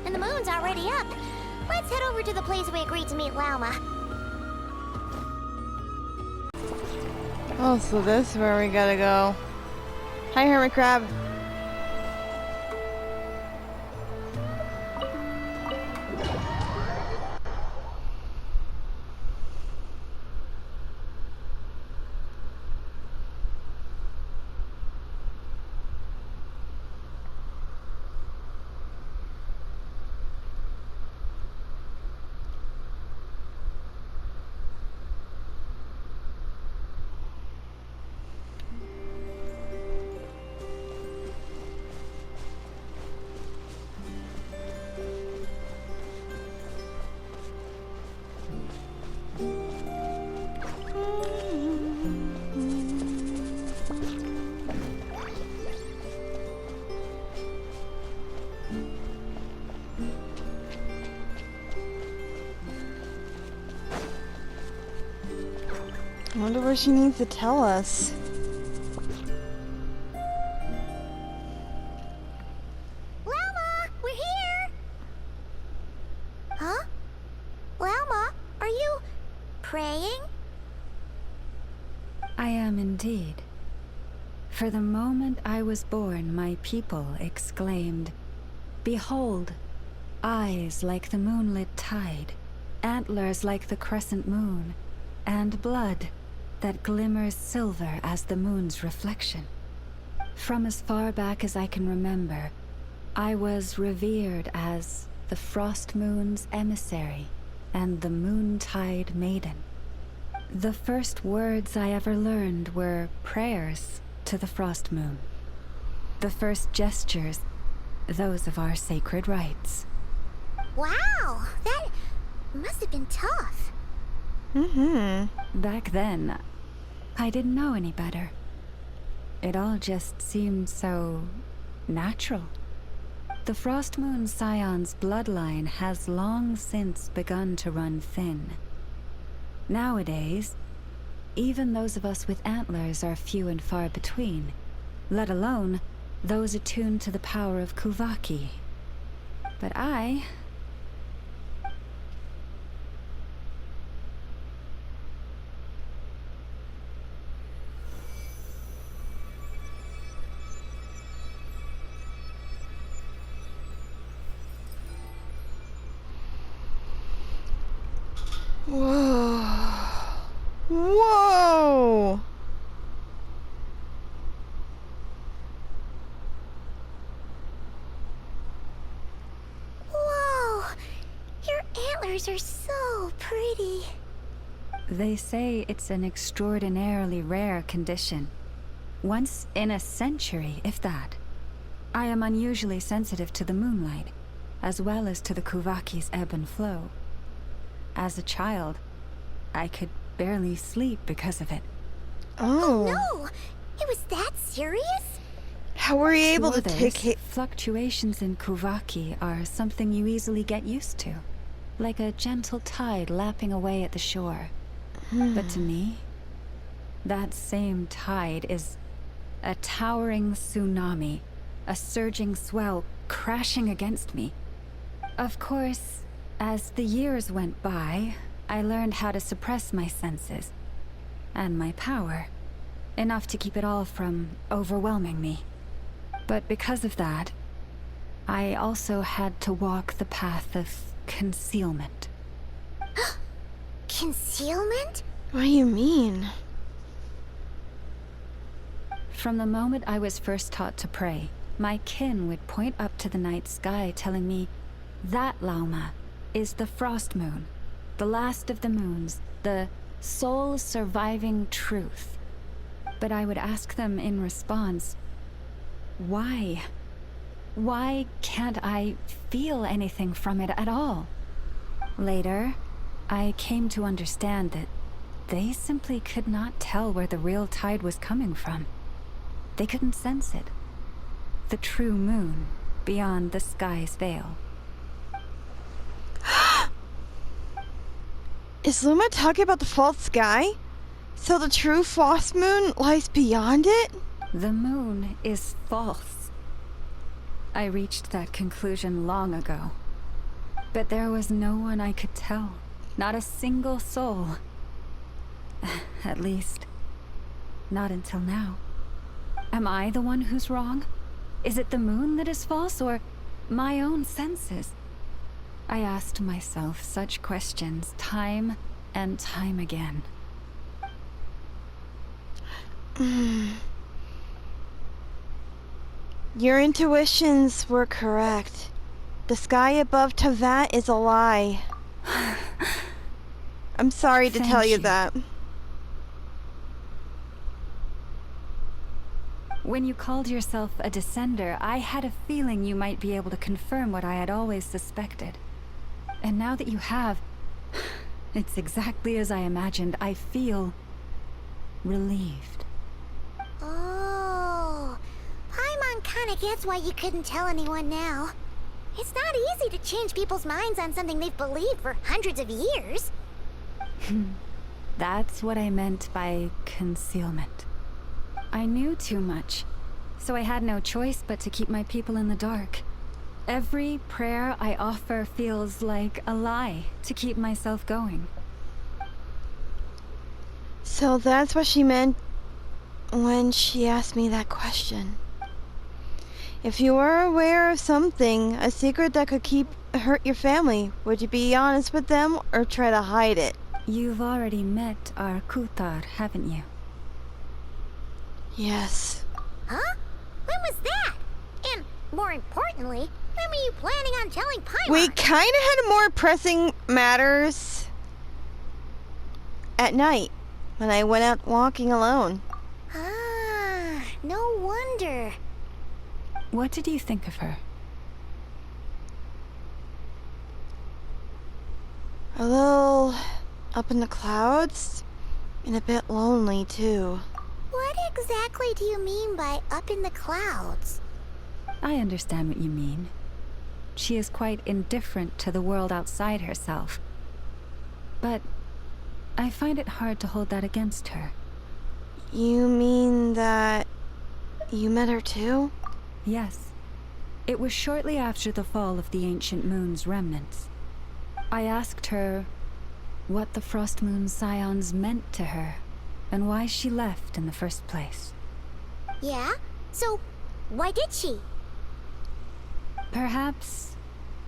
and the moon's already up. Let's head over to the place we agreed to meet Lauma. Oh, so this is where we gotta go. Hi, Hermit Crab. I wonder what she needs to tell us. Lauma, we're here! Huh? Lauma, are you praying? I am indeed. For the moment I was born, my people exclaimed, "Behold, eyes like the moonlit tide, antlers like the crescent moon, and blood that glimmers silver as the moon's reflection." From as far back as I can remember, I was revered as the Frost Moon's emissary and the Moontide Maiden. The first words I ever learned were prayers to the Frost Moon. The first gestures, those of our sacred rites. Wow, that must have been tough. Back then, I didn't know any better. It all just seemed so natural. The Frost Moon Scion's bloodline has long since begun to run thin. Nowadays, even those of us with antlers are few and far between, let alone those attuned to the power of Kuvaki. But I... Whoa. Whoa! Whoa! Your antlers are so pretty. They say it's an extraordinarily rare condition. Once in a century, if that. I am unusually sensitive to the moonlight, as well as to the Kuvaki's ebb and flow. As a child, I could barely sleep because of it. Oh. No! It was that serious? How were you able to take it? Fluctuations in Kuvaki are something you easily get used to. Like a gentle tide lapping away at the shore. But to me, that same tide is a towering tsunami, a surging swell crashing against me. Of course, as the years went by, I learned how to suppress my senses and my power, enough to keep it all from overwhelming me. But because of that, I also had to walk the path of concealment. Concealment? What do you mean? From the moment I was first taught to pray, my kin would point up to the night sky telling me, "That Lauma is the Frost Moon, the last of the moons, the sole surviving truth." But I would ask them in response, why? Why can't I feel anything from it at all? Later, I came to understand that they simply could not tell where the real tide was coming from. They couldn't sense it. The true moon beyond the sky's veil. Is Luma talking about the false sky? So the true Frost Moon lies beyond it? The moon is false. I reached that conclusion long ago, But there was no one I could tell. Not a single soul. At least, not until now. Am I the one who's wrong? Is it the moon that is false, or my own senses? I asked myself such questions time and time again. Your intuitions were correct. The sky above Tavat is a lie. I'm sorry to tell you that. When you called yourself a descender, I had a feeling you might be able to confirm what I had always suspected. And now that you have, it's exactly as I imagined. I feel relieved. Oh, Paimon kinda gets why you couldn't tell anyone now. It's not easy to change people's minds on something they've believed for hundreds of years. That's what I meant by concealment. I knew too much, so I had no choice but to keep my people in the dark. Every prayer I offer feels like a lie to keep myself going. So that's what she meant when she asked me that question. If you were aware of something, a secret that could hurt your family, would you be honest with them or try to hide it? You've already met our Kutar, haven't you? Yes. Huh? When was that? And more importantly, when were you planning on telling Paimon? We kind of had more pressing matters at night when I went out walking alone. Ah, no wonder. What did you think of her? A little up in the clouds and a bit lonely too. What exactly do you mean by up in the clouds? I understand what you mean. She is quite indifferent to the world outside herself. But I find it hard to hold that against her. You mean that you met her too? Yes. It was shortly after the fall of the ancient moon's remnants. I asked her what the Frost Moon Scions meant to her, and why she left in the first place. Yeah? So, why did she? Perhaps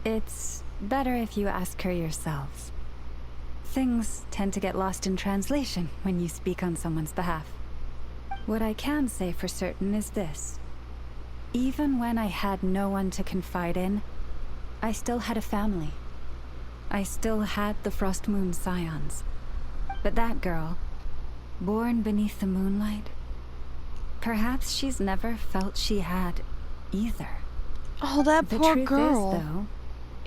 it's better if you ask her yourselves. Things tend to get lost in translation when you speak on someone's behalf. What I can say for certain is this. Even when I had no one to confide in, I still had a family. I still had the Frost Moon Scions. But that girl, born beneath the moonlight, perhaps she's never felt she had either. Oh, that poor girl. The truth is, though,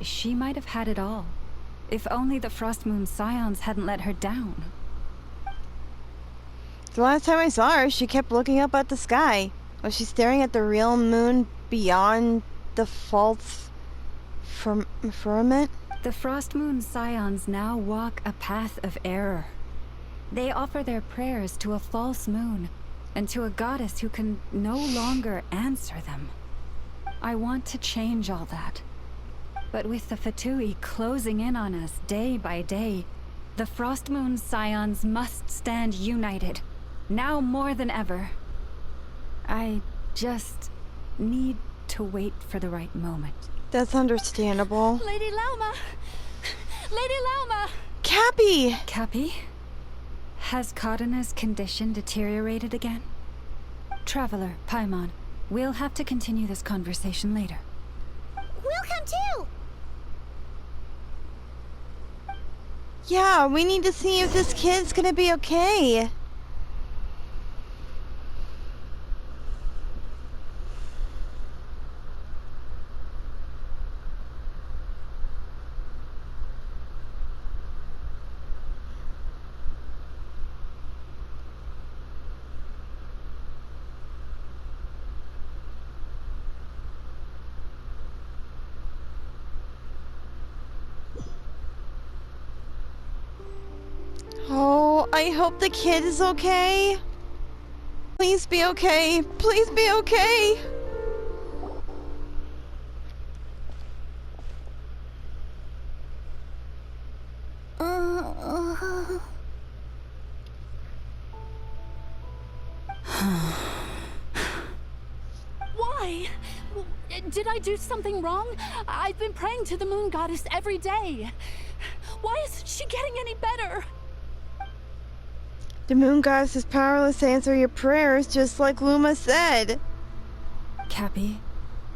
she might have had it all. If only the Frost Moon Scions hadn't let her down. The last time I saw her, she kept looking up at the sky. Was she staring at the real moon beyond the false firmament? The Frost Moon Scions now walk a path of error. They offer their prayers to a false moon, and to a goddess who can no longer answer them. I want to change all that. But with the Fatui closing in on us day by day, the Frost Moon Scions must stand united, now more than ever. I just need to wait for the right moment. That's understandable. Lady Lauma! Lady Lauma! Cappy! Cappy? Has Kadena's condition deteriorated again? Traveler, Paimon, we'll have to continue this conversation later. We'll come too! Yeah, we need to see if this kid's gonna be okay. Oh, I hope the kid is okay. Please be okay. Please be okay. Why? Did I do something wrong? I've been praying to the moon goddess every day. Why isn't she getting any better? The moon goddess is powerless to answer your prayers, just like Luma said. Cappy,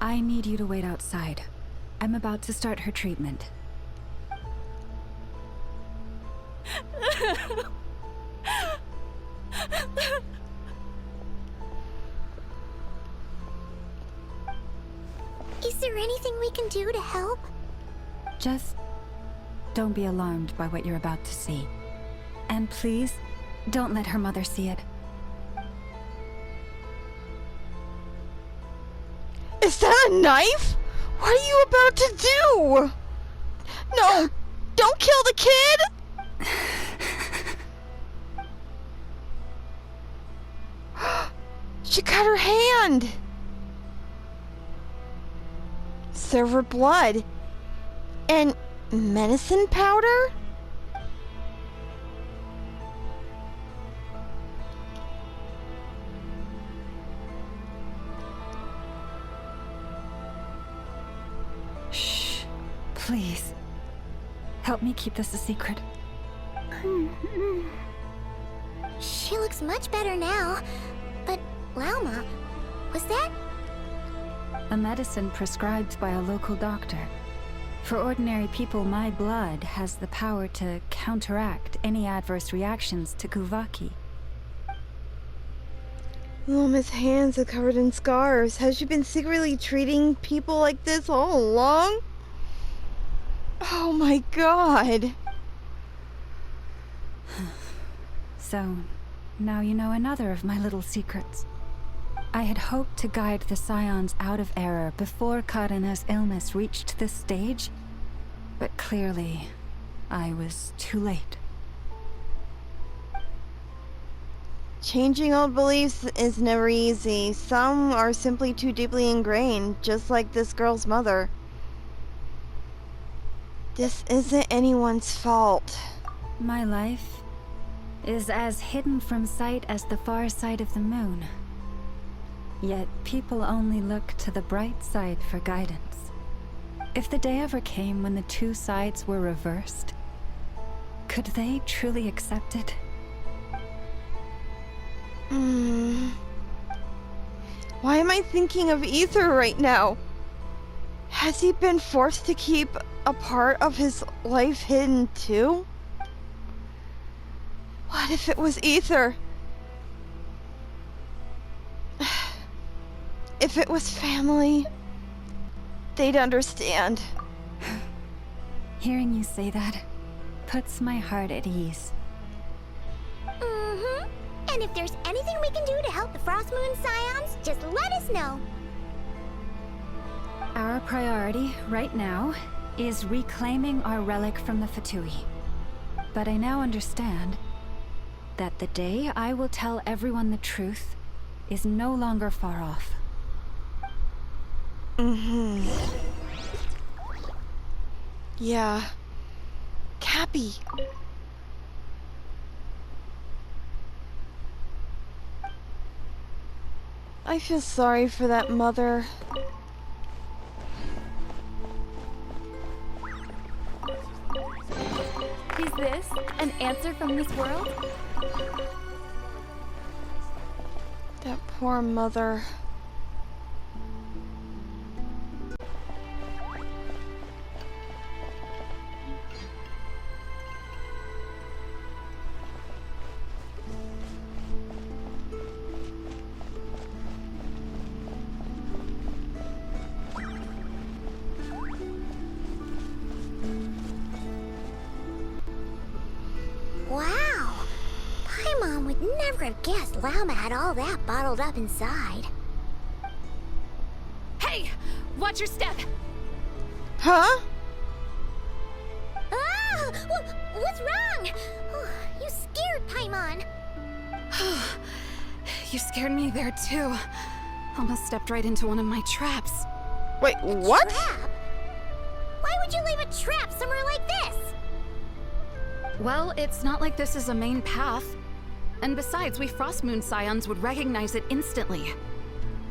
I need you to wait outside. I'm about to start her treatment. Is there anything we can do to help? Just don't be alarmed by what you're about to see. And please, don't let her mother see it. Is that a knife? What are you about to do? No, don't kill the kid! She cut her hand! Server blood. And medicine powder? Shh. Please. Help me keep this a secret. She looks much better now. But, Lauma, was that? A medicine prescribed by a local doctor. For ordinary people, my blood has the power to counteract any adverse reactions to Kuvaki. Luma's hands are covered in scars. Has she been secretly treating people like this all along? Oh my god. So, now you know another of my little secrets. I had hoped to guide the Scions out of error before Karina's illness reached this stage, but clearly, I was too late. Changing old beliefs is never easy. Some are simply too deeply ingrained, just like this girl's mother. This isn't anyone's fault. My life is as hidden from sight as the far side of the moon. Yet people only look to the bright side for guidance. If the day ever came when the two sides were reversed, could they truly accept it? Why am I thinking of Ether right now? Has he been forced to keep a part of his life hidden too? What if it was Ether? If it was family, they'd understand. Hearing you say that puts my heart at ease. And if there's anything we can do to help the Frost Moon Scions, just let us know. Our priority right now is reclaiming our relic from the Fatui. But I now understand that the day I will tell everyone the truth is no longer far off. Yeah. Cappy. I feel sorry for that mother. Is this an answer from this world? That poor mother. Wow. Paimon would never have guessed Lauma had all that bottled up inside. Hey! Watch your step! Huh? Ah! What's wrong? Oh, you scared Paimon. You scared me there too. Almost stepped right into one of my traps. Wait, what? Trap? Why would you leave a trap somewhere like this? Well, it's not like this is a main path. And besides, we Frost Moon Scions would recognize it instantly.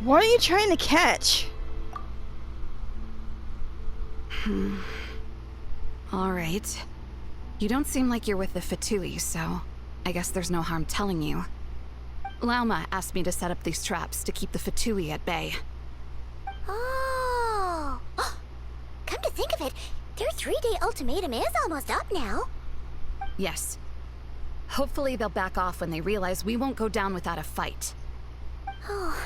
What are you trying to catch? Alright. You don't seem like you're with the Fatui, so I guess there's no harm telling you. Lauma asked me to set up these traps to keep the Fatui at bay. Oh. Come to think of it, their 3-day ultimatum is almost up now. Yes. Hopefully they'll back off when they realize we won't go down without a fight. Oh,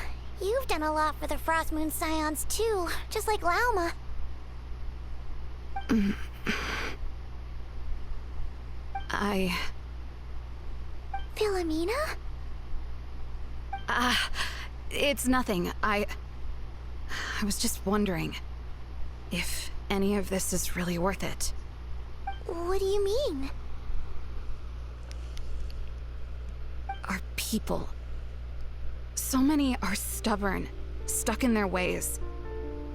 you've done a lot for the Frost Moon Scions too, just like Lauma. Philomena? It's nothing. I was just wondering if any of this is really worth it. What do you mean? Our people. So many are stubborn, stuck in their ways,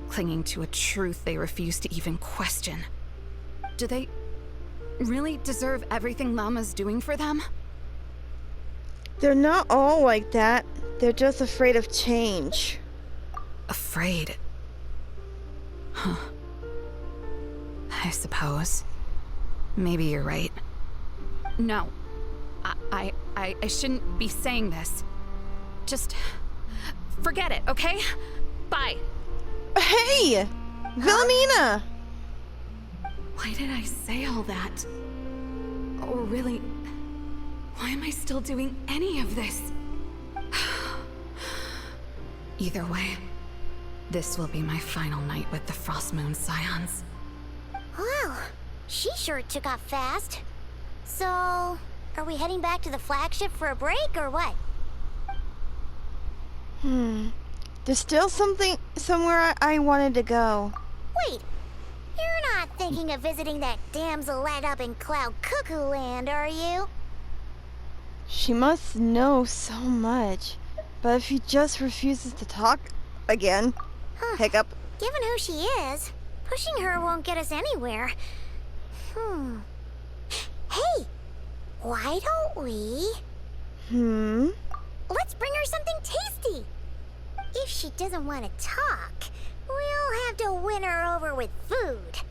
clinging to a truth they refuse to even question. Do they really deserve everything Lauma's doing for them? They're not all like that. They're just afraid of change. Afraid? Huh. I suppose. Maybe you're right. No. I shouldn't be saying this. Just forget it, okay? Bye. Hey! Philomena! Why did I say all that? Or really, why am I still doing any of this? Either way, this will be my final night with the Frost Moon Scions. Wow, she sure took off fast. So, are we heading back to the flagship for a break or what? There's still somewhere I wanted to go. Wait, you're not thinking of visiting that damselette up in Cloud Cuckoo Land, are you? She must know so much. But if she just refuses to talk again, hiccup. Given who she is, pushing her won't get us anywhere. Hey, why don't we? Let's bring her something tasty. If she doesn't want to talk, we'll have to win her over with food.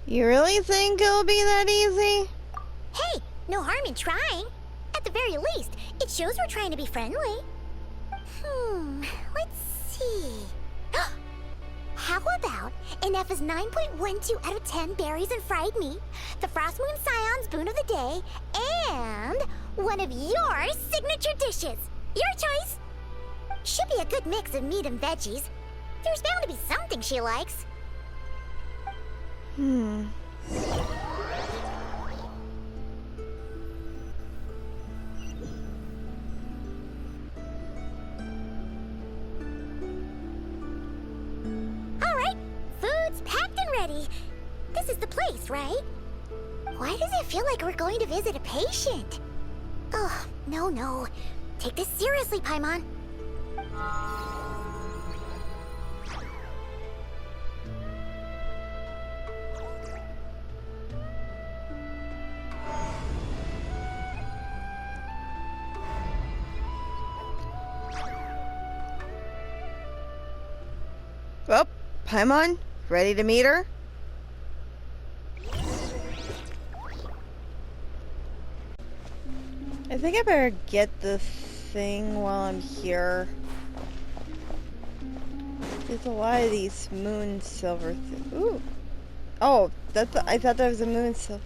You really think it'll be that easy? Hey, no harm in trying. At the very least, it shows we're trying to be friendly. Let's see. How about an F's 9.12 out of 10 berries and fried meat, the Frost Moon Scion's boon of the day, and one of your signature dishes. Your choice. Should be a good mix of meat and veggies. There's bound to be something she likes. Alright, food's packed and ready. This is the place, right? Why does it feel like we're going to visit a patient? Oh, no. Take this seriously, Paimon. Well, Paimon, ready to meet her? I think I better get the thing while I'm here. There's a lot of these moon silver Ooh. Oh, I thought that was a moon silver.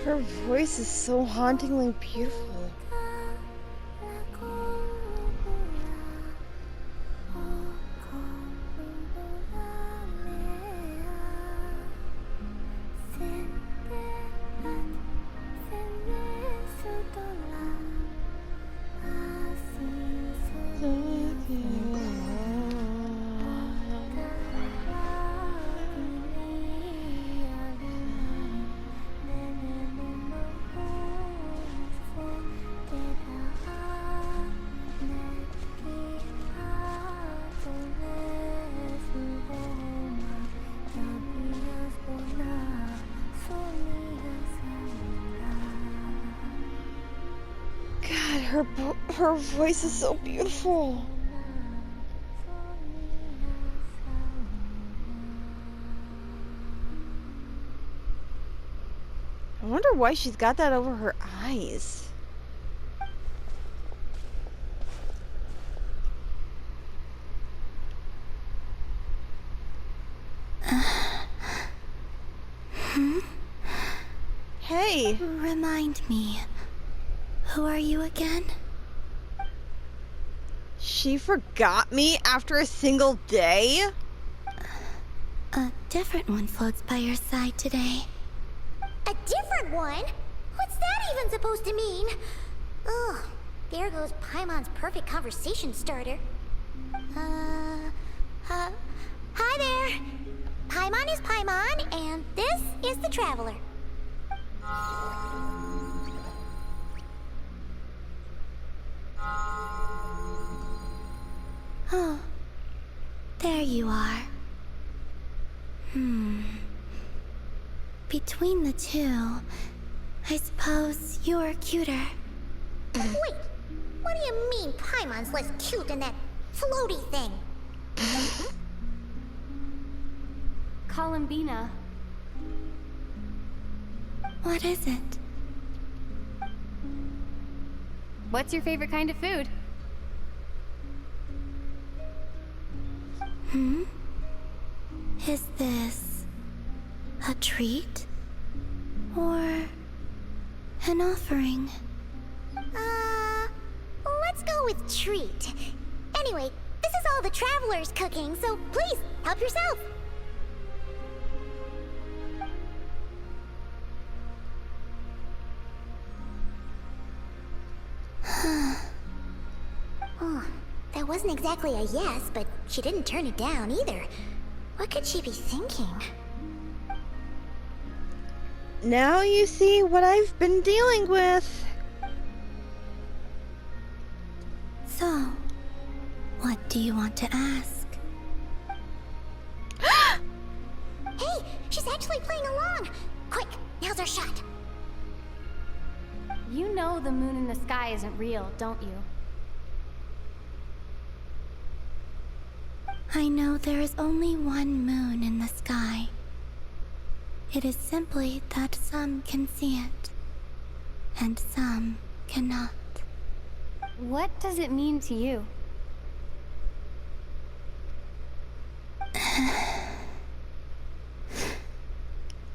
Her voice is so hauntingly beautiful. Her voice is so beautiful. I wonder why she's got that over her eyes. Hey. Remind me, who are you again? She forgot me after a single day? A different one floats by your side today. A different one? What's that even supposed to mean? Ugh, there goes Paimon's perfect conversation starter. Hi there. Paimon is Paimon, and this is the Traveler. Oh, there you are. Between the two, I suppose you're cuter. Wait, what do you mean Paimon's less cute than that floaty thing? Columbina. What is it? What's your favorite kind of food? Is this a treat? Or an offering? Let's go with treat. Anyway, this is all the Traveler's cooking, so please, help yourself. Oh, that wasn't exactly a yes, but she didn't turn it down either. What could she be thinking? Now you see what I've been dealing with. So, what do you want to ask? Hey, she's actually playing along! Quick, now's our shot. You know the moon in the sky isn't real, don't you? I know there is only one moon in the sky. It is simply that some can see it, and some cannot. What does it mean to you?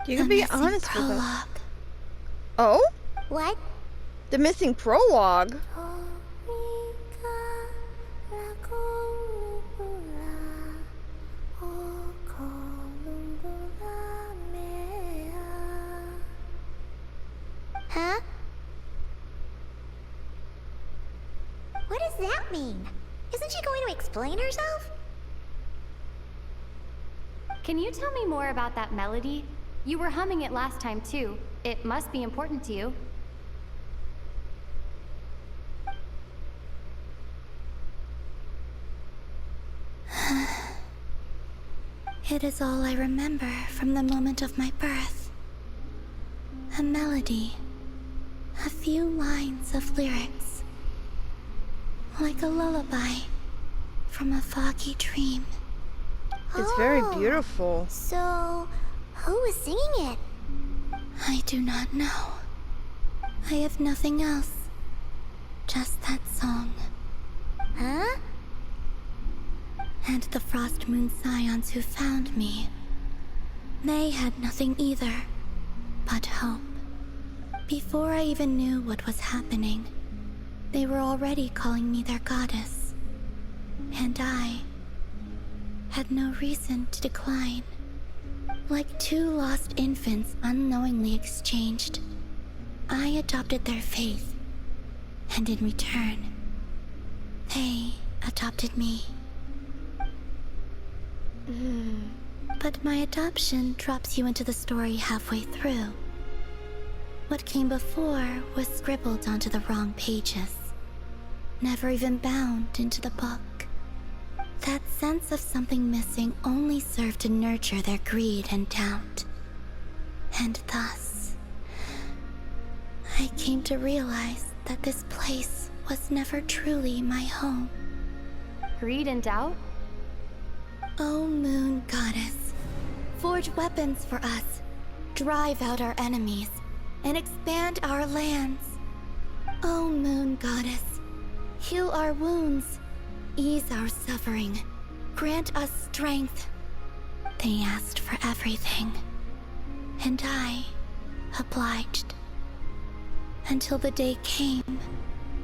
You can be missing honest with us. prologue. Oh? What? The missing prologue? Huh? What does that mean? Isn't she going to explain herself? Can you tell me more about that melody? You were humming it last time too. It must be important to you. It is all I remember from the moment of my birth. A melody. A few lines of lyrics. Like a lullaby from a foggy dream. It's very beautiful. So, who is singing it? I do not know. I have nothing else. Just that song. Huh? And the Frost Moon Scions who found me. They had nothing either, but hope. Before I even knew what was happening, they were already calling me their goddess. And I had no reason to decline. Like two lost infants unknowingly exchanged, I adopted their faith, and in return, they adopted me. But my adoption drops you into the story halfway through. What came before was scribbled onto the wrong pages, never even bound into the book. That sense of something missing only served to nurture their greed and doubt. And thus, I came to realize that this place was never truly my home. Greed and doubt? O Moon Goddess, forge weapons for us, drive out our enemies, and expand our lands. O Moon Goddess, heal our wounds, ease our suffering, grant us strength. They asked for everything, and I obliged. Until the day came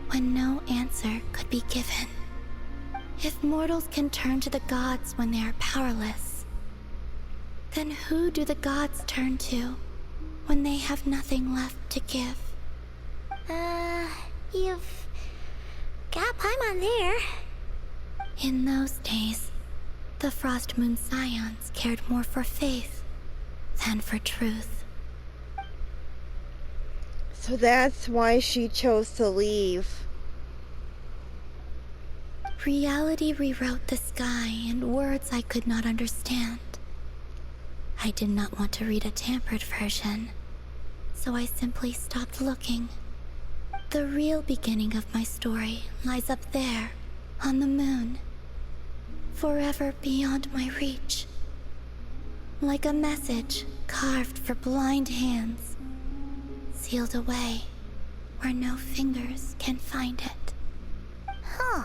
when no answer could be given. If mortals can turn to the gods when they are powerless, then who do the gods turn to when they have nothing left to give? You've got Paimon there. In those days, the Frost Moon Scions cared more for faith than for truth. So that's why she chose to leave. Reality rewrote the sky in words I could not understand. I did not want to read a tampered version, so I simply stopped looking. The real beginning of my story lies up there, on the moon, forever beyond my reach. Like a message carved for blind hands, sealed away where no fingers can find it. Huh.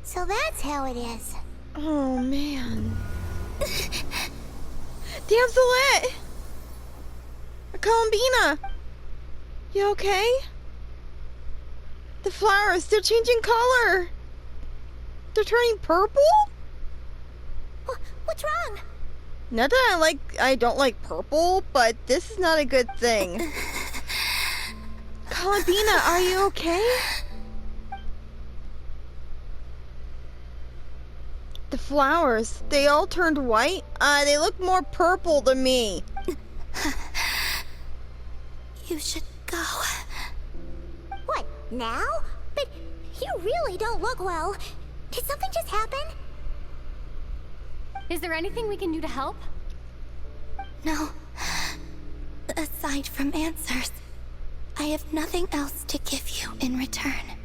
So that's how it is. Oh, man. Damselette! Columbina! You okay? The flowers, they're changing color! They're turning purple? What's wrong? Not that I don't like purple, but this is not a good thing. Columbina, are you okay? The flowers, they all turned white? They look more purple to me. You should go. What, now? But you really don't look well. Did something just happen? Is there anything we can do to help? No. Aside from answers, I have nothing else to give you in return.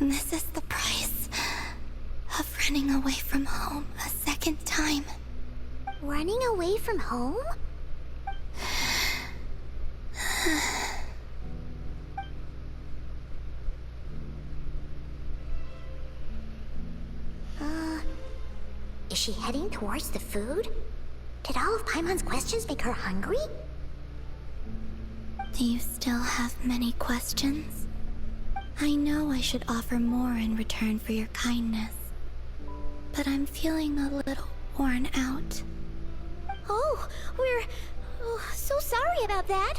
This is the price of running away from home a second time. Running away from home? Is she heading towards the food? Did all of Paimon's questions make her hungry? Do you still have many questions? I know I should offer more in return for your kindness, but I'm feeling a little worn out. Oh, we're so sorry about that.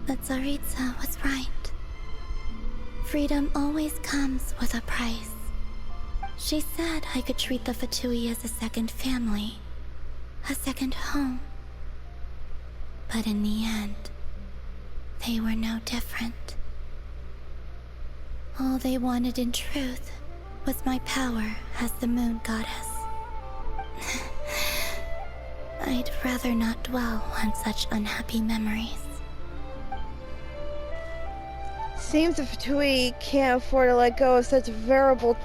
But Tsaritsa was right. Freedom always comes with a price. She said I could treat the Fatui as a second family, a second home. But in the end, they were no different. All they wanted in truth was my power as the Moon Goddess. I'd rather not dwell on such unhappy memories. Seems the Fatui can't afford to let go of such a variable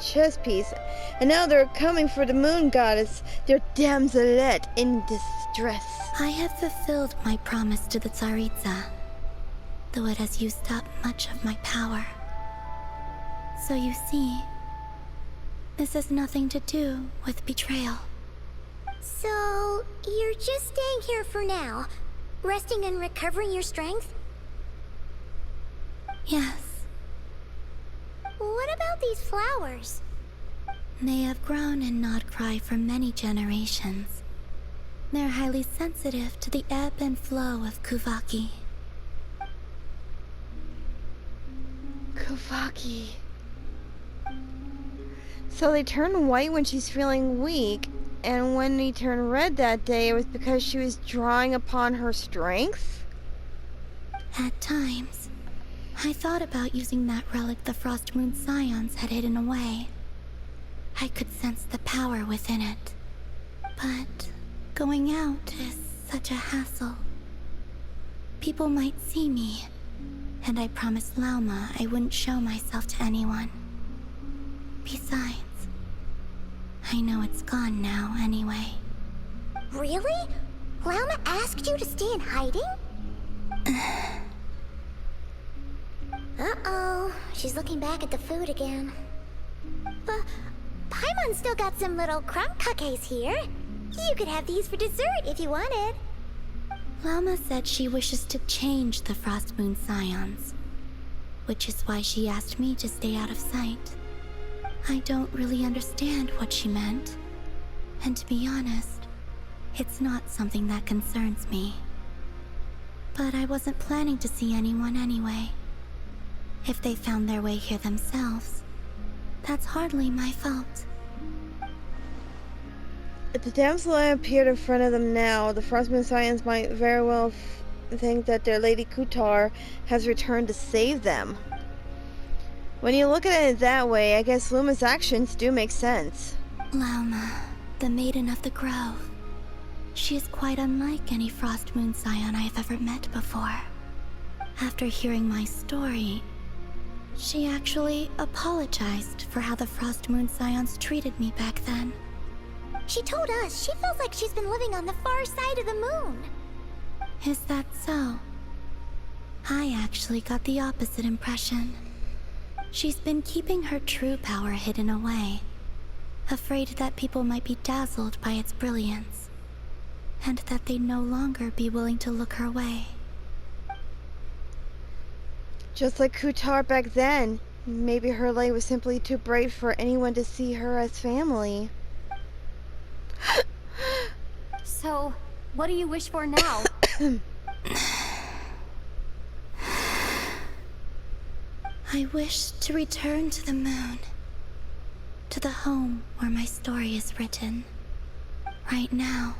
chess piece, and now they're coming for the Moon Goddess, their damselette in distress. I have fulfilled my promise to the Tsaritsa, though it has used up much of my power. So you see, this has nothing to do with betrayal. So, you're just staying here for now, resting and recovering your strength? Yes. What about these flowers? They have grown in Nod-Krai for many generations. They're highly sensitive to the ebb and flow of Kuvaki. Kuvaki. So they turn white when she's feeling weak, and when they turn red that day, it was because she was drawing upon her strength? At times, I thought about using that relic the Frost Moon Scions had hidden away. I could sense the power within it. But going out is such a hassle. People might see me, and I promised Lauma I wouldn't show myself to anyone. Besides, I know it's gone now anyway. Really? Lauma asked you to stay in hiding? Uh-oh, she's looking back at the food again. But Paimon's still got some little crumb cupcakes here. You could have these for dessert if you wanted. Lauma said she wishes to change the Frost Moon Scions, which is why she asked me to stay out of sight. I don't really understand what she meant, and to be honest, it's not something that concerns me. But I wasn't planning to see anyone anyway. If they found their way here themselves, that's hardly my fault. If the damsel appeared in front of them now, the Frostmoon Scions might very well think that their Lady Kutar has returned to save them. When you look at it that way, I guess Luma's actions do make sense. Lauma, the Maiden of the Grove. She is quite unlike any Frost Moon Scion I have ever met before. After hearing my story, she actually apologized for how the Frost Moon Scions treated me back then. She told us she feels like she's been living on the far side of the moon. Is that so? I actually got the opposite impression. She's been keeping her true power hidden away, afraid that people might be dazzled by its brilliance, and that they'd no longer be willing to look her way. Just like Kutar back then, maybe her light was simply too bright for anyone to see her as family. So, what do you wish for now? I wish to return to the moon, to the home where my story is written. Right now,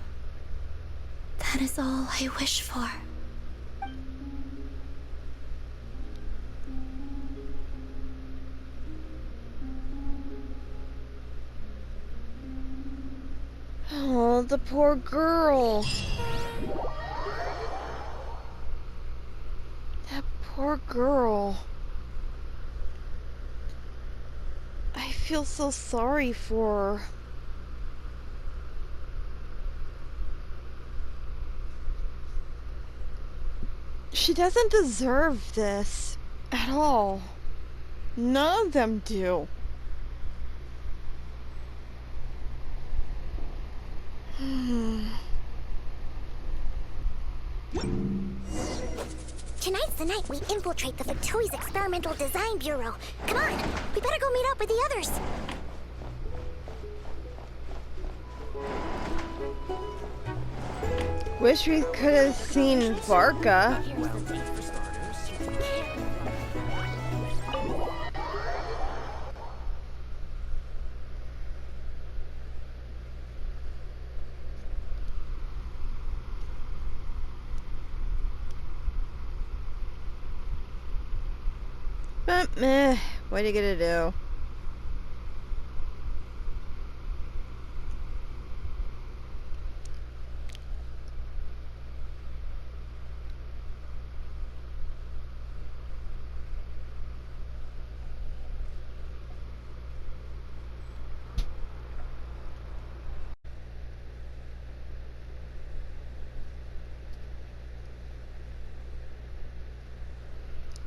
that is all I wish for. Oh, the poor girl. That poor girl. I feel so sorry for her. She doesn't deserve this at all. None of them do. Tonight's the night we infiltrate the Fatui's Experimental Design Bureau. Come on, we better go meet up with the others. Wish we could have seen Varka. But meh, what are you gonna do?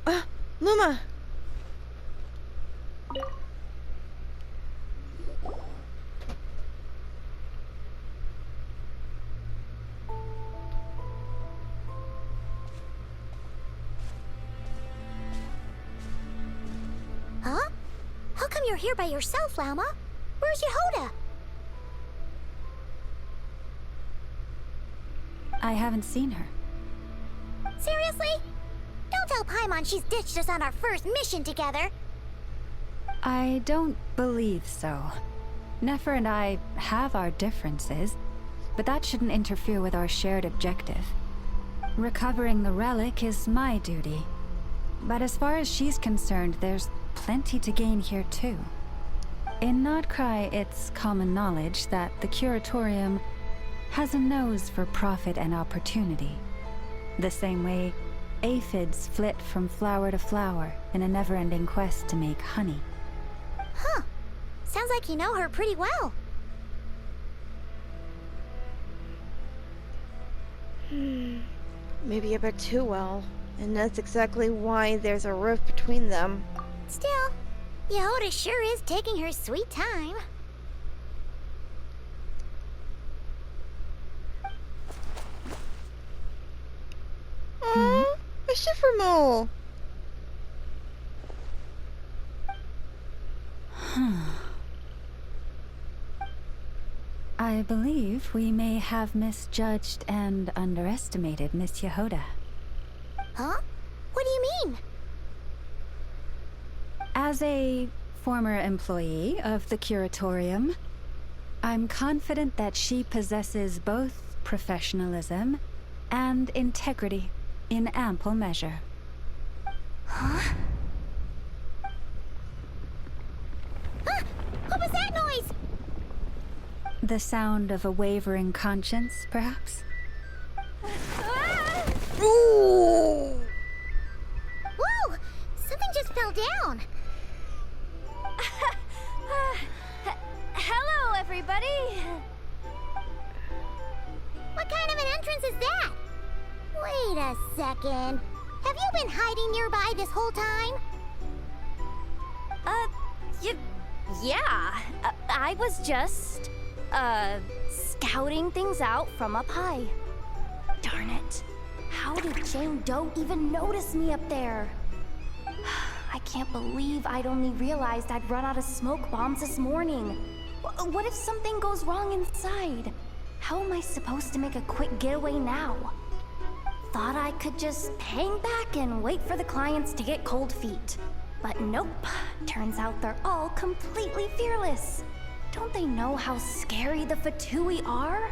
Ah, Luma! you're here by yourself, Lauma. Where's Yehoda? I haven't seen her. Seriously? Don't tell Paimon she's ditched us on our first mission together. I don't believe so. Nefer and I have our differences, but that shouldn't interfere with our shared objective. Recovering the relic is my duty. But as far as she's concerned, there's plenty to gain here too. In Nod-Krai, it's common knowledge that the Curatorium has a nose for profit and opportunity. The same way aphids flit from flower to flower in a never-ending quest to make honey. Huh. Sounds like you know her pretty well. Maybe a bit too well. And that's exactly why there's a rift between them. Still, Yehoda sure is taking her sweet time. Aww, a Shiffermole. I believe we may have misjudged and underestimated Miss Yehoda. Huh? What do you mean? As a former employee of the Curatorium, I'm confident that she possesses both professionalism and integrity in ample measure. Huh? Huh? What was that noise? The sound of a wavering conscience, perhaps? Ooh! Whoa! Something just fell down. Hello, everybody! What kind of an entrance is that? Wait a second. Have you been hiding nearby this whole time? Yeah. I was just, scouting things out from up high. Darn it. How did Jane Doe even notice me up there? I can't believe I'd only realized I'd run out of smoke bombs this morning. What if something goes wrong inside? How am I supposed to make a quick getaway now? Thought I could just hang back and wait for the clients to get cold feet. But nope. Turns out they're all completely fearless. Don't they know how scary the Fatui are?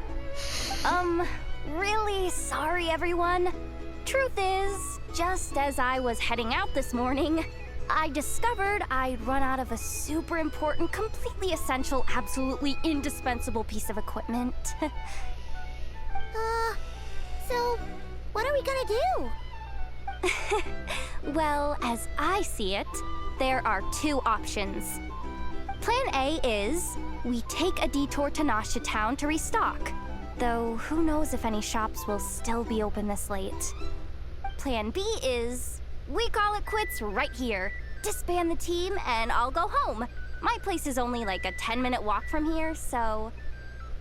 Really sorry, everyone. Truth is, just as I was heading out this morning, I discovered I'd run out of a super important, completely essential, absolutely indispensable piece of equipment. So, what are we gonna do? Well, as I see it, there are two options. Plan A is we take a detour to Nasha Town to restock, though who knows if any shops will still be open this late. Plan B is we call it quits right here, disband the team, and I'll go home. My place is only like a 10-minute walk from here, so...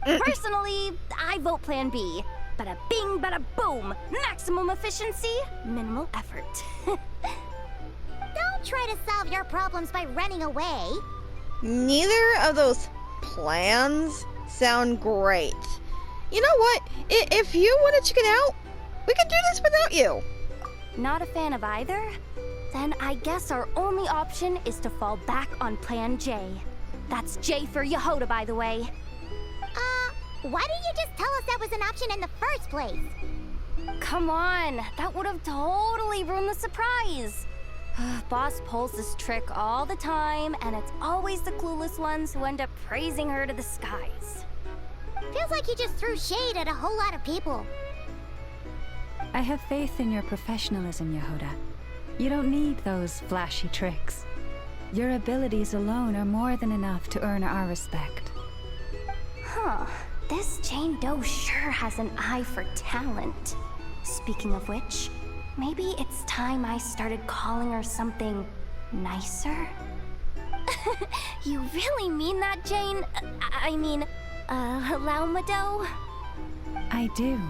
Personally, I vote Plan B. Bada bing, bada boom! Maximum efficiency, minimal effort. Don't try to solve your problems by running away. Neither of those plans sound great. You know what? If you want to chicken out, we can do this without you. Not a fan of either? Then I guess our only option is to fall back on Plan J. That's J for Yehoda, by the way. Why didn't you just tell us that was an option in the first place? Come on, that would have totally ruined the surprise. Boss pulls this trick all the time, and it's always the clueless ones who end up praising her to the skies. Feels like you just threw shade at a whole lot of people. I have faith in your professionalism, Yehoda. You don't need those flashy tricks. Your abilities alone are more than enough to earn our respect. Huh. This Jane Doe sure has an eye for talent. Speaking of which, maybe it's time I started calling her something nicer? You really mean that, Jane? Lauma Doe? I do.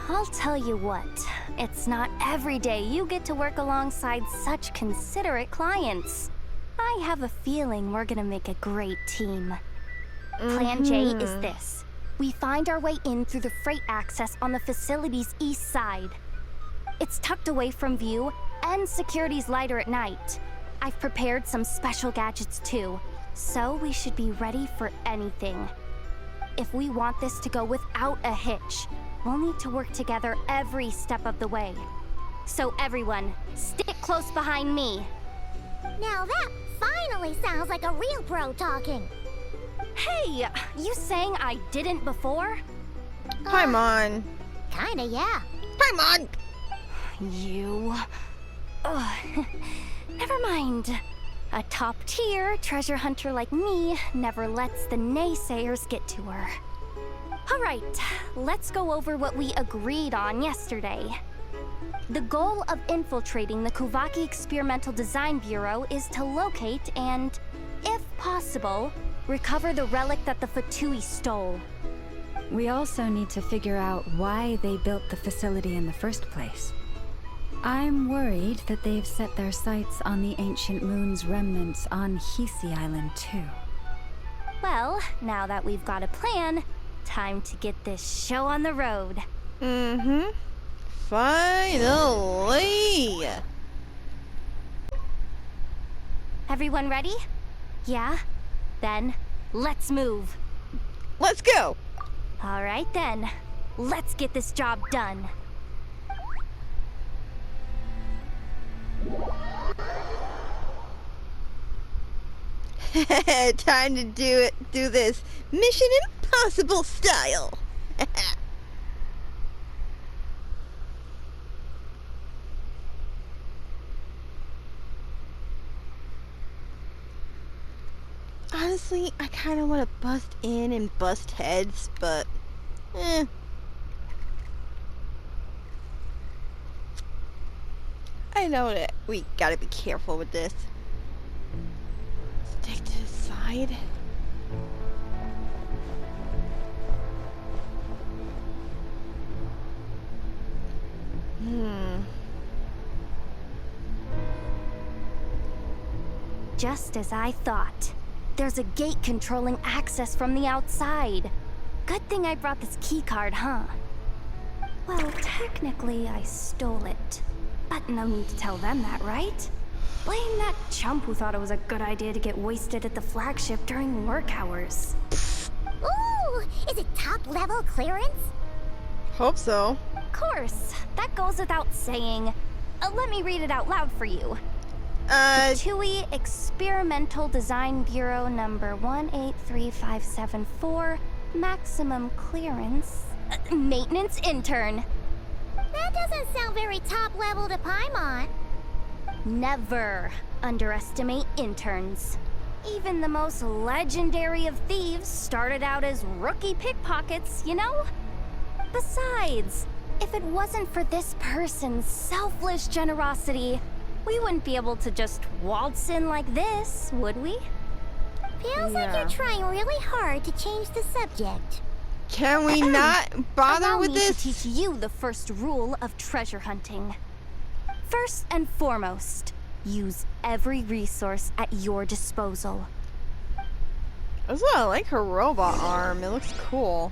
I'll tell you what, it's not every day you get to work alongside such considerate clients. I have a feeling we're gonna make a great team. Plan J is this. We find our way in through the freight access on the facility's east side. It's tucked away from view, and security's lighter at night. I've prepared some special gadgets too, so we should be ready for anything. If we want this to go without a hitch, we'll need to work together every step of the way. So everyone, stick close behind me. Now that finally sounds like a real pro talking. Hey, you saying I didn't before? Paimon. Kinda, yeah. Paimon! You... Ugh. Never mind. A top-tier treasure hunter like me never lets the naysayers get to her. Alright, let's go over what we agreed on yesterday. The goal of infiltrating the Kuvaki Experimental Design Bureau is to locate and, if possible, recover the relic that the Fatui stole. We also need to figure out why they built the facility in the first place. I'm worried that they've set their sights on the ancient moon's remnants on Hisi Island too. Well, now that we've got a plan, time to get this show on the road. Finally! Everyone ready? Yeah? Then, let's move. Let's go! Alright then, let's get this job done. Time to do this Mission Impossible style. Honestly, I kind of want to bust in and bust heads, but I know that we gotta be careful with this. Stick to the side. Just as I thought. There's a gate controlling access from the outside. Good thing I brought this keycard, huh? Well, technically I stole it. But no need to tell them that, right? Blame that chump who thought it was a good idea to get wasted at the flagship during work hours. Ooh, is it top level clearance? Hope so. Of course, that goes without saying. Let me read it out loud for you. Fatui Experimental Design Bureau number 183574, maximum clearance, maintenance intern. That doesn't sound very top level to Paimon. Never underestimate interns. Even the most legendary of thieves started out as rookie pickpockets, you know? Besides, if it wasn't for this person's selfless generosity, we wouldn't be able to just waltz in like this, would we? Feels like you're trying really hard to change the subject. Can we not bother Allow with me this? to teach you the first rule of treasure hunting. First and foremost, use every resource at your disposal. Also, I like her robot arm. It looks cool.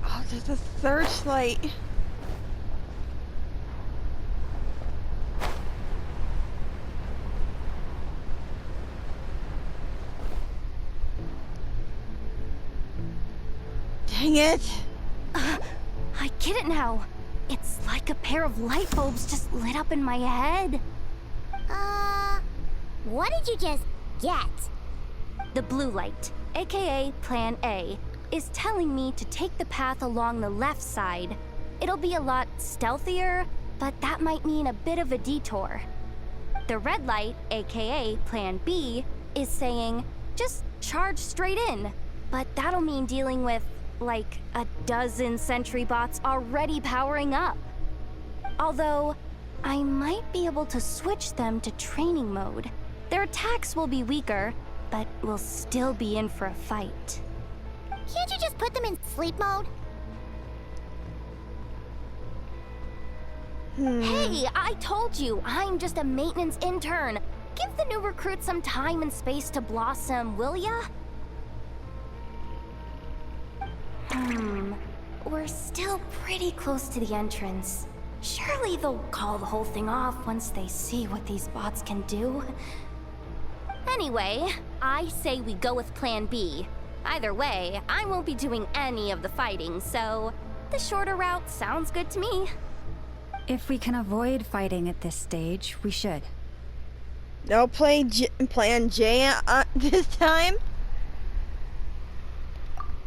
Oh, there's a searchlight. Dang it. I get it now. It's like a pair of light bulbs just lit up in my head. What did you just get? The blue light, aka Plan A, is telling me to take the path along the left side. It'll be a lot stealthier, but that might mean a bit of a detour. The red light, aka Plan B, is saying Just charge straight in. But that'll mean dealing with, like, a dozen sentry bots already powering up. Although, I might be able to switch them to training mode. Their attacks will be weaker, but we'll still be in for a fight. Can't you just put them in sleep mode? Hey, I told you, I'm just a maintenance intern. Give the new recruit some time and space to blossom, will ya? We're still pretty close to the entrance. Surely they'll call the whole thing off once they see what these bots can do. Anyway, I say we go with Plan B. Either way, I won't be doing any of the fighting, so the shorter route sounds good to me. If we can avoid fighting at this stage, we should. No Plan J this time?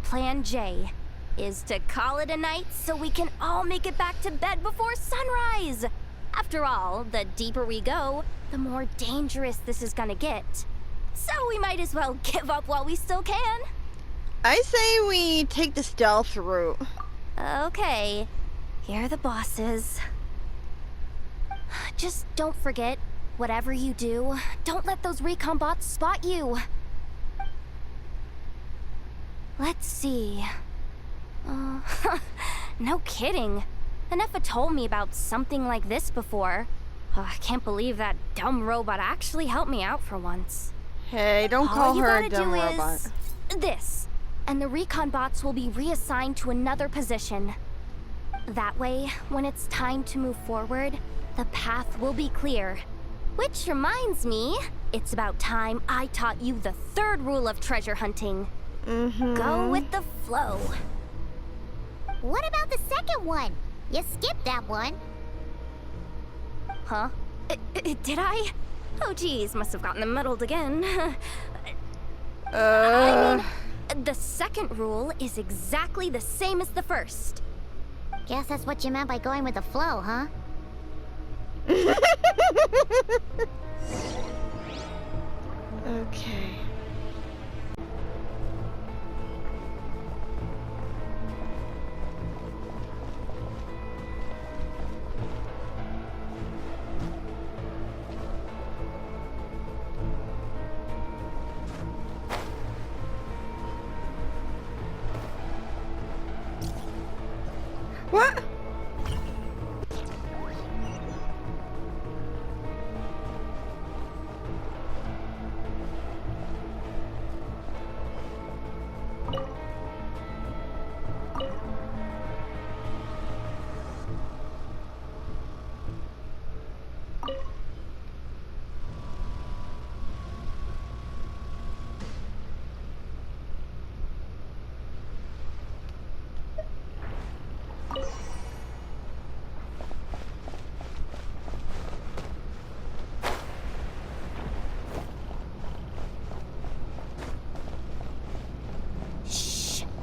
Plan J is to call it a night so we can all make it back to bed before sunrise. After all, the deeper we go, the more dangerous this is gonna get. So we might as well give up while we still can. I say we take the stealth route. Okay, here are the bosses. Just don't forget, whatever you do, don't let those recon bots spot you. Let's see. No kidding. Anefa told me about something like this before. I can't believe that dumb robot actually helped me out for once. Hey, don't call her a dumb robot. This, and the recon bots will be reassigned to another position. That way, when it's time to move forward, the path will be clear. Which reminds me, it's about time I taught you the third rule of treasure hunting. Go with the flow. What about the second one? You skipped that one. Huh? Did I? Oh geez, must have gotten muddled again. I mean, the second rule is exactly the same as the first. Guess that's what you meant by going with the flow, huh? Okay. What?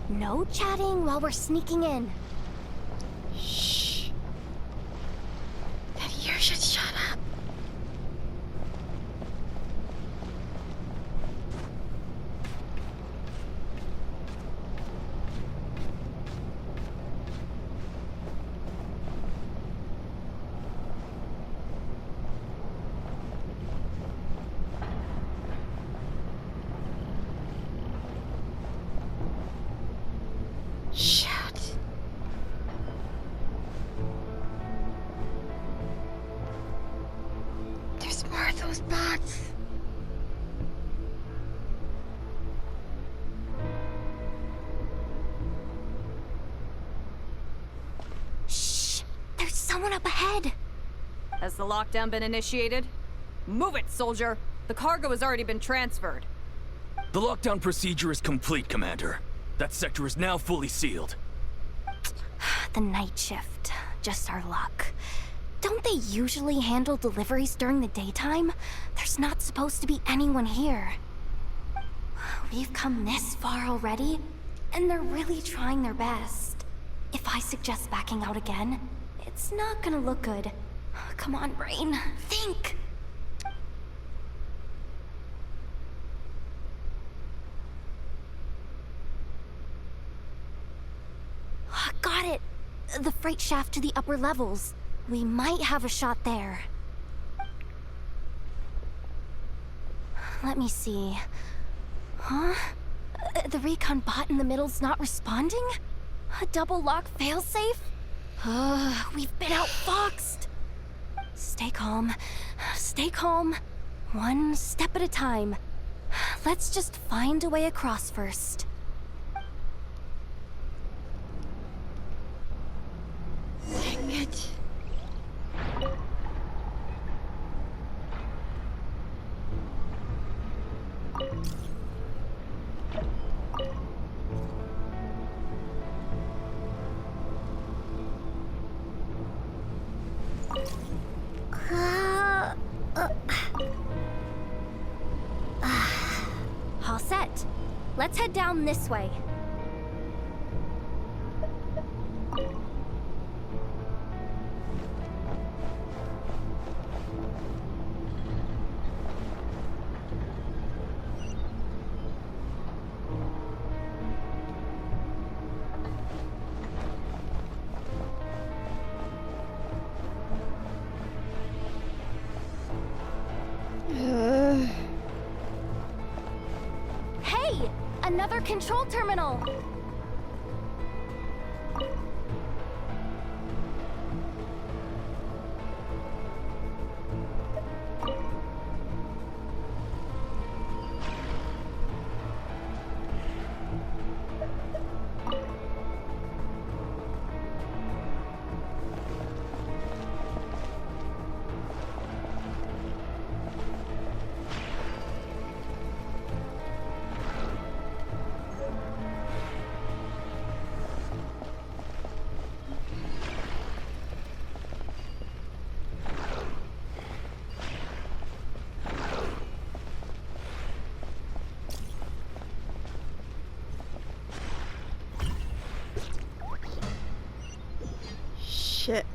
No chatting while we're sneaking in. Shh. Then you should shut up. Shoot. There's more of those bots. Shh! There's someone up ahead. Has the lockdown been initiated? Move it, soldier! The cargo has already been transferred. The lockdown procedure is complete, Commander. That sector is now fully sealed. The night shift. Just our luck. Don't they usually handle deliveries during the daytime? There's not supposed to be anyone here. We've come this far already, and they're really trying their best. If I suggest backing out again, it's not gonna look good. Come on, brain. Think! The freight shaft to the upper levels. We might have a shot there. Let me see. Huh? The recon bot in the middle's not responding? A double lock failsafe? We've been outfoxed. Stay calm. Stay calm. One step at a time. Let's just find a way across first. Dang it. All set. Let's head down this way. Hey! Another control terminal! Shit.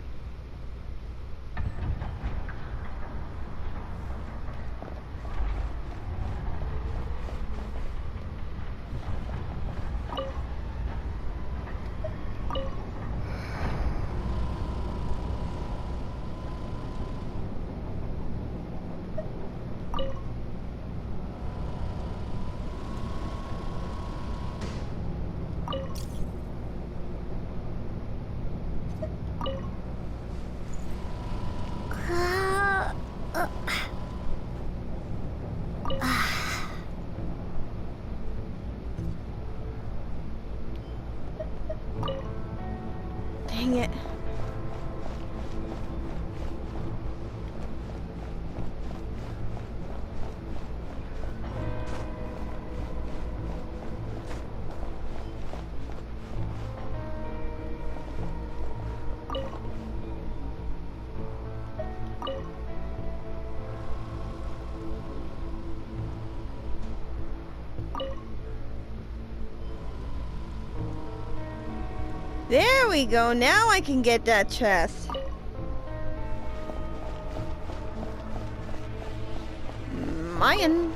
Dang it. There we go. Now I can get that chest. Mine.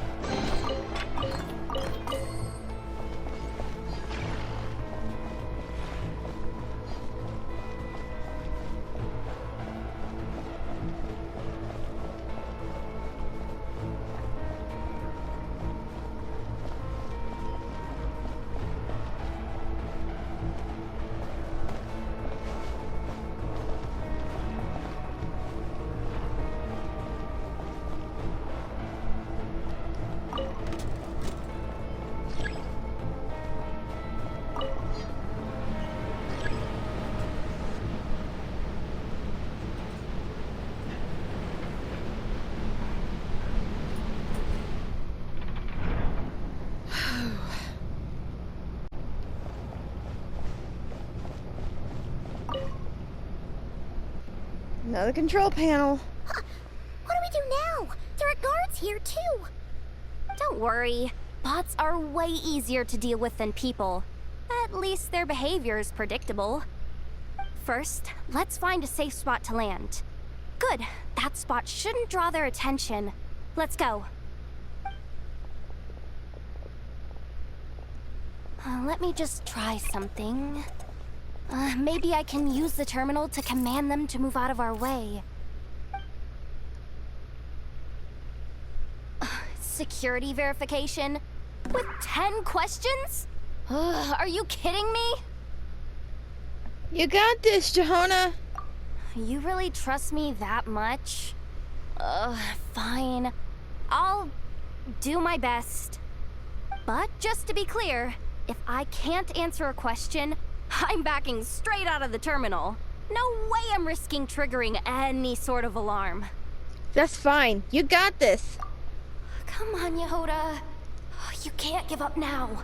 Another control panel. Huh. What do we do now? There are guards here, too. Don't worry. Bots are way easier to deal with than people. At least their behavior is predictable. First, let's find a safe spot to land. Good. That spot shouldn't draw their attention. Let's go. Let me just try something. Maybe I can use the terminal to command them to move out of our way. Security verification? With 10 questions? Are you kidding me? You got this, Johanna. You really trust me that much? Fine. I'll do my best. But just to be clear, if I can't answer a question, I'm backing straight out of the terminal. No way I'm risking triggering any sort of alarm. That's fine. You got this. Come on, Yehoda. You can't give up now.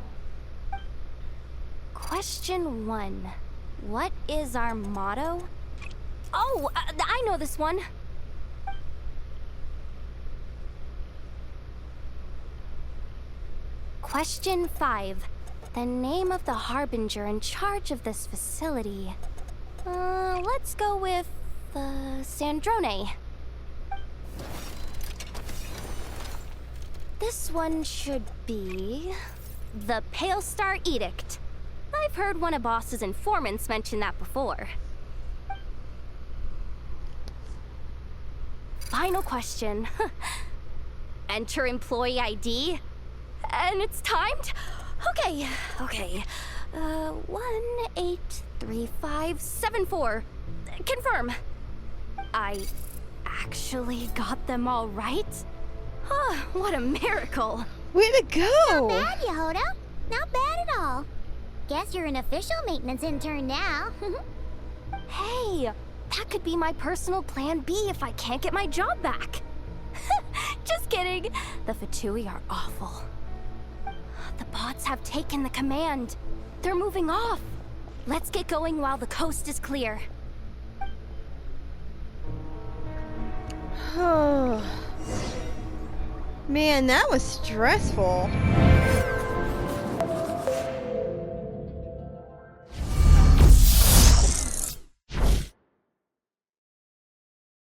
Question 1. What is our motto? Oh, I know this one. Question 5. The name of the harbinger in charge of this facility. Let's go with, Sandrone. This one should be... the Pale Star Edict. I've heard one of Boss's informants mention that before. Final question. Enter employee ID. And it's timed? Okay. 183574. Confirm. I actually got them all right? What a miracle. Way to go! Not bad, Yehoda. Not bad at all. Guess you're an official maintenance intern now. Hey, that could be my personal plan B if I can't get my job back. Just kidding. The Fatui are awful. The bots have taken the command. They're moving off. Let's get going while the coast is clear. Oh. Man, that was stressful.